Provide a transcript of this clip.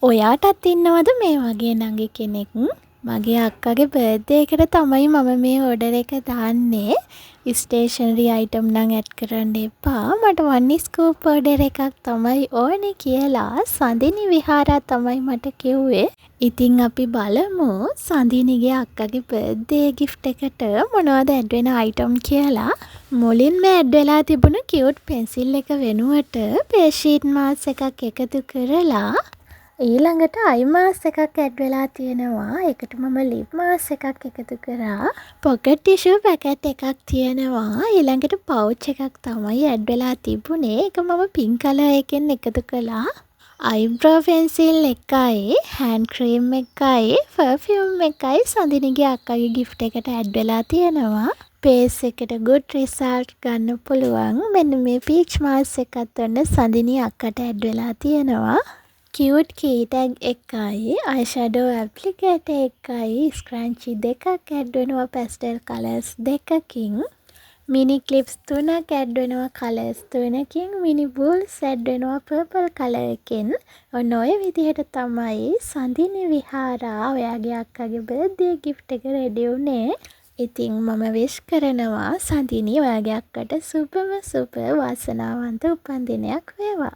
ඔයාටත් ඉන්නවද මේ වගේ නංගි කෙනෙක්? මගේ අක්කගේ බර්ත්ඩේ එකට තමයි මම මේ ඕඩර් එක දාන්නේ. ස්ටේෂනරි අයිටම් නම් ඇඩ් කරන්න එපා. මට වන් ස්කූප් ඕඩර් එකක් තමයි ඕනේ කියලා සඳිනි විහාරා තමයි මට කිව්වේ. ඉතින් අපි බලමු සඳිනිගේ අක්කගේ බර්ත්ඩේ ගිෆ්ට් එකට මොනවද ඇඩ් වෙන අයිටම් කියලා. මුලින්ම ඇඩ් වෙලා තිබුණ කියුට් පෙන්සිල් එක වෙනුවට පේස් ෂීට් මාස් එකක් එකතු කරලා ඊළඟට අයි මාස් එකක් ඇඩ් වෙලා තියෙනවා. ඒකට මම ලිප් මාස් එකක් එකතු කරා. පොකට් ටිෂු පැකට් එකක් තියෙනවා. ඊළඟට පවුච් එකක් තමයි ඇඩ් වෙලා තිබුණේ. ඒක මම පින්ක් කලර් එකෙන් එකතු කළා. අයිබ්‍රෝ පෙන්සිල් එකයි, හෑන්ඩ් ක්‍රීම් එකයි, පර්ෆියුම් එකයි සඳිනිගේ අක්කගේ ගිෆ්ට් එකට ඇඩ් වෙලා තියෙනවා. පේස් එකට good result ගන්න පුළුවන්. මෙන්න මේ පීච් මාස් එකත් ඔන්න සඳිනි අක්කට ඇඩ් වෙලා තියෙනවා. කියුට් කී ටැග් එකයි, අයිෂැඩෝ ඇප්ලිකේටර් එකයි, ස්ක්‍රන්චි දෙකක් ඇඩ් වෙනවා පැස්ටල් කලර්ස් දෙකකින්. මිනි ක්ලිප්ස් 3ක් ඇඩ් වෙනවා කලර්ස් 3කින්. මිනි බූල්ස් ඇඩ් වෙනවා පර්පල් කලර් එකෙන්. ඔන්න ඔය විදිහට තමයි සඳිනි විහාරා ඔයාගේ අක්කගේ බර්ත්ඩේ ගිෆ්ට් එක රෙඩි වුණේ. ඉතින් මම විශ් කරනවා සඳිනි ඔයාගේ අක්කට සුබම සුබ වාසනාවන්ත උපන්දිනයක් වේවා.